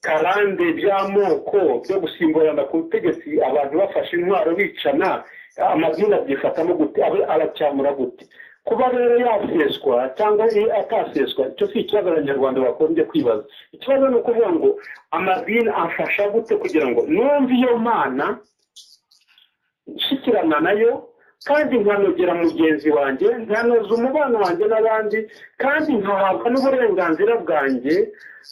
karande by'amoko byo gusimburana ku butegetsi, abantu bafashe intwaro bicana. Amadini abyifatamo gute, abacyamura gute? kuba rero yaseswa cyangwa ataseswa icyo si ikibazo abanyarwanda bagombye kwibaza. Ikibazo ni ukuvuga ngo amadini afasha gute kugira ngo numve iyo mana nshyikirana nayo kandi nkanogera mugenzi wanjye, nkanoza umubano wanjye n'abandi, kandi nkahabwa n'uburenganzira bwanjye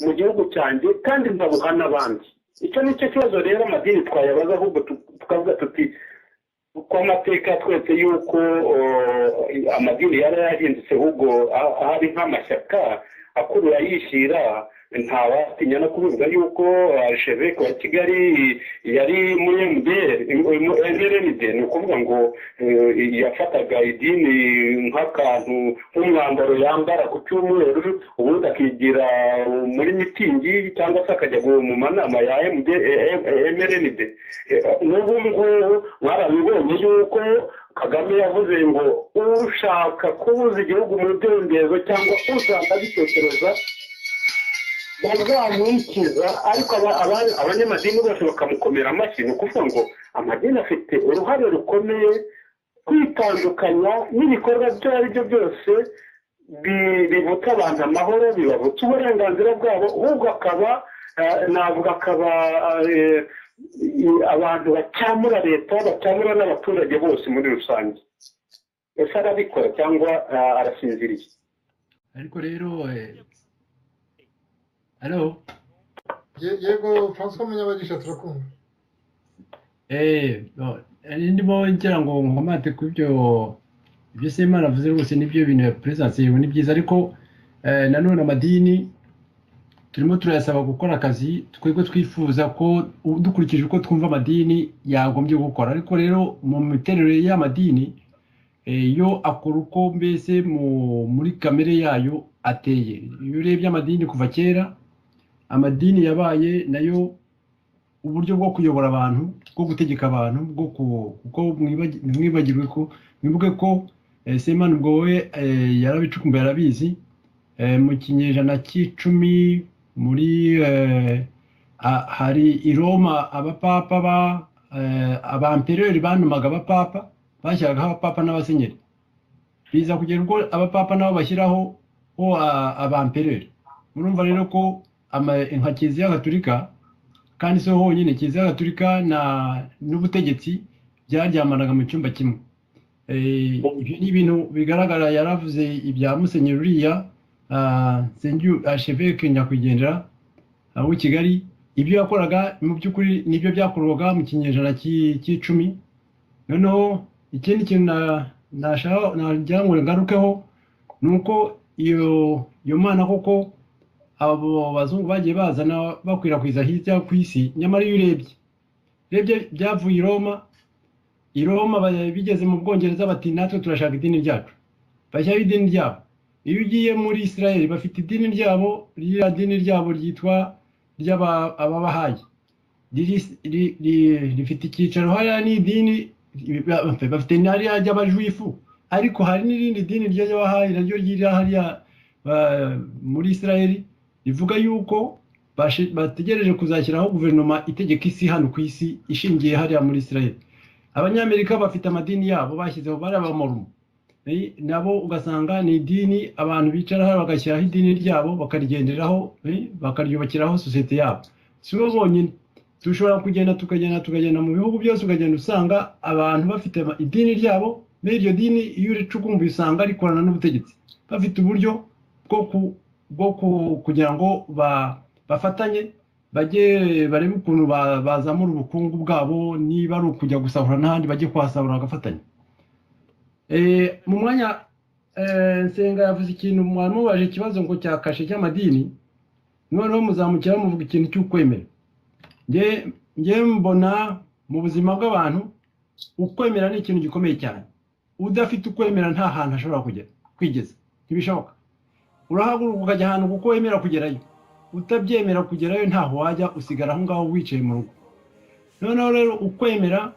mu gihugu cyanjye, kandi nkabuha n'abandi. Icyo ni cyo kibazo rero amadini twayabaza, ahubwo tukavuga tuti ko amateka twese yuko amadini yari yahindutse, ahubwo hari nk'amashyaka akurura yishyira, ntawatinya no kubivuga yuko arisheveke wa Kigali yari muri MRND, ni ukuvuga ngo yafataga idini nk'akantu nk'umwambaro yambara ku cyumweru, ubundi akigira muri mitingi cyangwa se akajya mu manama ya MRND. n'ubu ngubu mwarabibonye yuko Kagame yavuze ngo ushaka kubuza igihugu mu mudendezo cyangwa usanga bitekereza bazamwikiza, ariko abanyamadini bose bakamukomera amashyi. Ni ukuvuga ngo amadini afite uruhare rukomeye kwitandukanya n'ibikorwa ibyo ari byo byose bivutsa abantu amahoro, bibavutsa uburenganzira bwabo, ahubwo akaba navuga akaba abantu bacyamura leta, bacyamura n'abaturage bose muri rusange. Ese arabikora cyangwa arasinziriye? ariko rero halo yego François Munyabagisha turakumva. ndimo ngira ngo nkomate ku ibyo Semana avuze rwose nibyo bintu ya presence yewe ni byiza, ariko nanone amadini turimo turayasaba gukora akazi twebwe twifuza ko dukurikije uko twumva amadini yagombye gukora. Ariko rero mu miterere y'amadini yo akora uko mbese muri kamere yayo ateye. Iyo urebye amadini kuva kera, amadini yabaye nayo uburyo bwo kuyobora abantu, bwo gutegeka abantu, bwo kuko mwibagirwe ko mwibuke ko Semana ubwo we yarabicukumbuye arabizi mu kinyejana cy'icumi muri hari i Roma abapapa abampereri banumaga abapapa, bashyiragaho abapapa n'abasenyeri, biza kugera ubwo abapapa nabo bashyiraho abampereri. Murumva rero ko nka Kiliziya Gatolika, kandi so honyine Kiliziya Gatolika n'ubutegetsi byaryamanaga mu cyumba kimwe. Ibyo ni ibintu bigaragara. Yaravuze ibya Musenyeri uriya Archevêque nyakwigendera w'i Kigali, ibyo yakoraga mu by'ukuri nibyo byakorwaga mu kinyejana cy'icumi. Noneho ikindi kintu nagira ngo ngarukeho ni uko iyo mana koko abo bazungu bagiye bazana bakwirakwiza hirya ku isi, nyamara iyo urebye byavuye i Roma bigeze mu Bwongereza bati natwe turashaka idini ryacu, bashyiraho idini ryabo. Iyo ugiye muri Israel bafite idini ryabo, ririya dini ryabo ryitwa ry'ababahayi, rifite icyicaro hariya n'idini bafite n'ariya ry'abajuifu, ariko hari n'irindi dini ry'abahayi naryo ryiri hariya muri Israel rivuga yuko bategereje kuzashyiraho guverinoma itegeka isi hano ku isi ishingiye hariya muri Israel. Abanyamerika bafite amadini yabo bashyizeho, bari abamorumo nabo ugasanga ni idini abantu bicara bagashyiraho idini ryabo bakarigenderaho, bakaryubakiraho sosiyete yabo. Si bo bonyine, dushobora tukagenda mu bihugu byose, ukagenda usanga abantu bafite idini ryabo, n'iryo dini iyo uricukumbuye usanga rikorana n'ubutegetsi, bafite uburyo bwo kugira ngo bafatanye barebe ukuntu bazamura ubukungu bwabo, niba ari ukujya gusahura n'ahandi bajye kuhasahura bagafatanya. Mu mwanya Nsenga yavuze ikintu mwamubaje ikibazo ngo cya kashe cy'amadini, noneho muzamukira muvuga ikintu cy'ukwemera. Nge mbona mu buzima bw'abantu ukwemera ni ikintu gikomeye cyane. Udafite ukwemera nta hantu ashobora kwigeza, ntibishoboka. Urahaguruka ukajya ahantu kuko wemera kugerayo, utabyemera kugerayo ntaho wajya, usigara aho ngaho wicaye mu rugo. Noneho rero ukwemera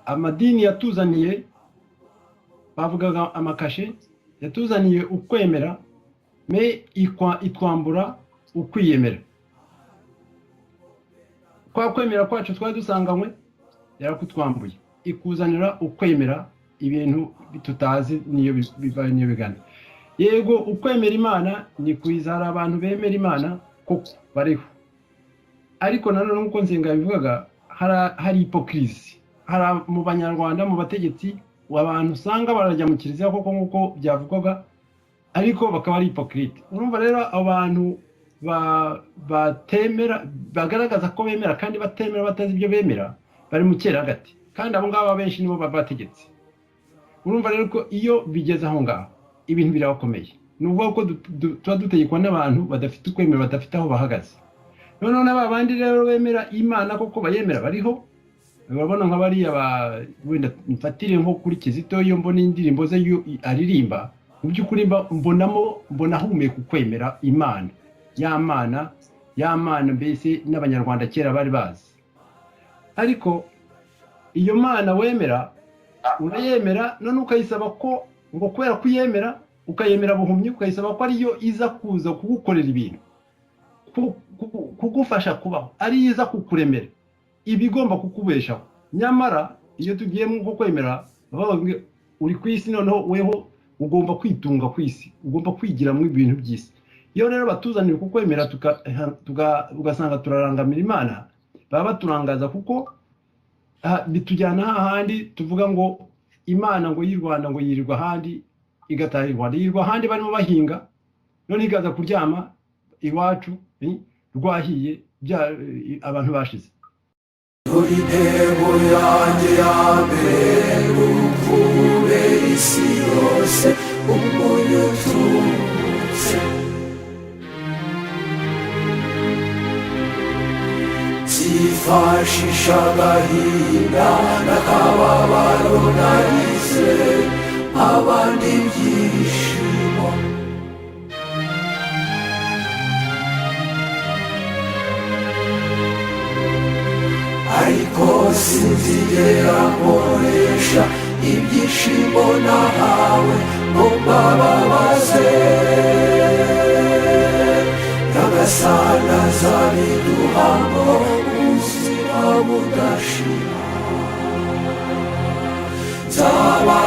amadini yatuzaniye, bavugaga amakashe, yatuzaniye ukwemera itwambura ukwiyemera. Kwa kwemera kwacu twari dusanganywe yarakutwambuye, ikuzanira ukwemera ibintu tutazi niyo biva niyo bigana. Yego ukwemera Imana ni kwiza, hari abantu bemera Imana koko bariho, ariko nanone nk'uko Nsenga bivugaga hari hypocrisy, hari mu banyarwanda mu bategetsi abantu usanga barajya mu kiliziya koko nk'uko byavugaga, ariko bakaba ari hypocrite. Urumva rero abantu batemera, bagaragaza ko bemera kandi batemera batazi ibyo bemera, bari mu kera hagati, kandi abo ngabo benshi nibo babategetse. Urumva rero ko iyo bigeze aho ngaho ibintu birakomeye, ni ukuvuga ko tuba dutegekwa n'abantu badafite ukwemera, badafite aho bahagaze. Noneho n'abandi rero bemera Imana koko bayemera bariho, urabona nka bariya wenda mfatire nko kuri Kizito, iyo mbona indirimbo ze aririmba, mu by'ukuri mbona ahumeka ukwemera Imana, ya mana mbese n'abanyarwanda kera bari bazi. Ariko iyo Mana wemera urayemera, none ukayisaba ko ngo kubera kuyemera ukayemera buhumyi, ukayisaba ko ariyo iza kuza kugukorera ibintu, kugufasha kubaho, ari iza kukuremera ibigomba kukubeshaho. Nyamara iyo tugiye mu kwemera bavuga uri ku isi, noneho weho ugomba kwitunga ku isi, ugomba kwigira mu ibintu by'isi. Iyo rero batuzanira kukwemera ugasanga turarangamira Imana, baba baturangaza kuko bitujyana hahandi tuvuga ngo Imana ngo y'u Rwanda ngo yirirwa ahandi igataha i Rwanda, yirirwa ahandi barimo bahinga, none ikaza kuryama iwacu rwahiye abantu bashize. Dore intego yanjye ya mbere ukubera isi yose umunyu utubutse, zifashisha agahinda n'akababaro nagize abandi ibyishimo. Ariko sinzigera nkoresha ibyishimo nahawe ngo mbababaze, Nyagasani azabiduhamo ubuzima budashira. Nzaba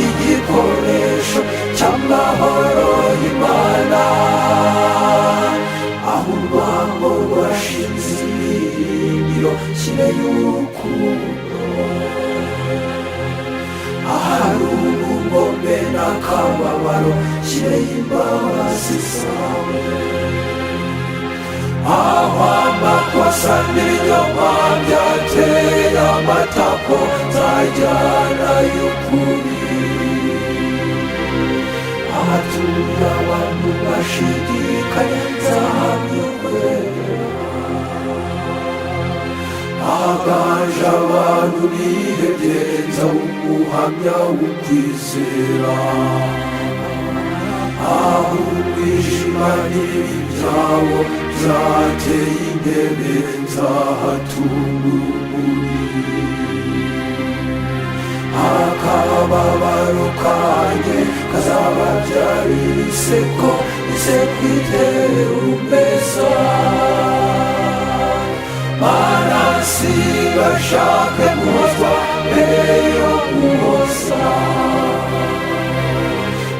igikoresho cy'amahoro y'Imana, aho urwango rwashinze ibirindiro kibe y'urukundo, ahari ubugome n'akababaro kibe y'imbabazi zawe, aho amakosa n'ibinyoma byateye amatako nzajyana y'ukuri, ahatuye abantu bashidikanya nzahamya ukwemera, ahaganje abantu bihebye nzaba umuhamya w'ukwizera, aho umwijima n'ibibi byawo byateye intebe nzahatunga urumuri, akababaro kanjye kazababyarira iseko ize kwitera urumbeza. Mana singashake guhozwa mbere yo guhoza,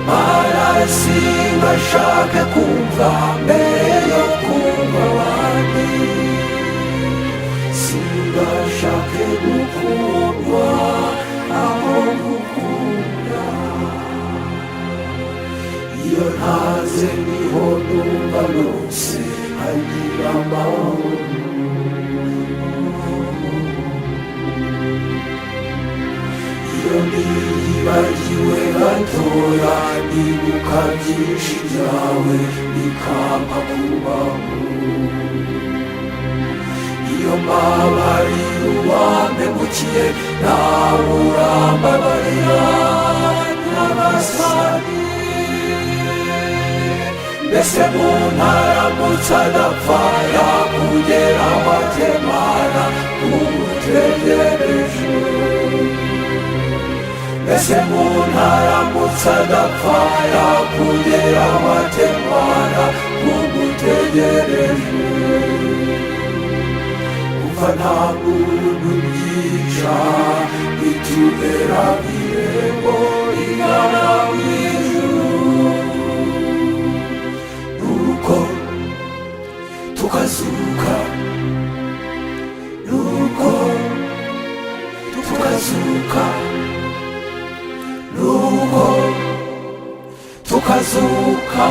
Mana singashake kumva mbere yo kumva abandi, singashake gukundwa aho gukunda. Iyo ntaze niho numva rwose hagira amahoro. Iyo nibagiwe gatoya nibuka byinshi byawe bikampa kubaho, iyo mbabarira uwampemukiye nawe urambabarira Nyagasani. Mbese umuntu aramutse adapfa yakugera abatemana umutegereje, mbese umuntu aramutse adapfa yakugera abatemana umutegereje. gupfa nta muntu byica bitubera irembo rigana mu ijuru nuko tukazuka nuko tukazuka nuko tukazuka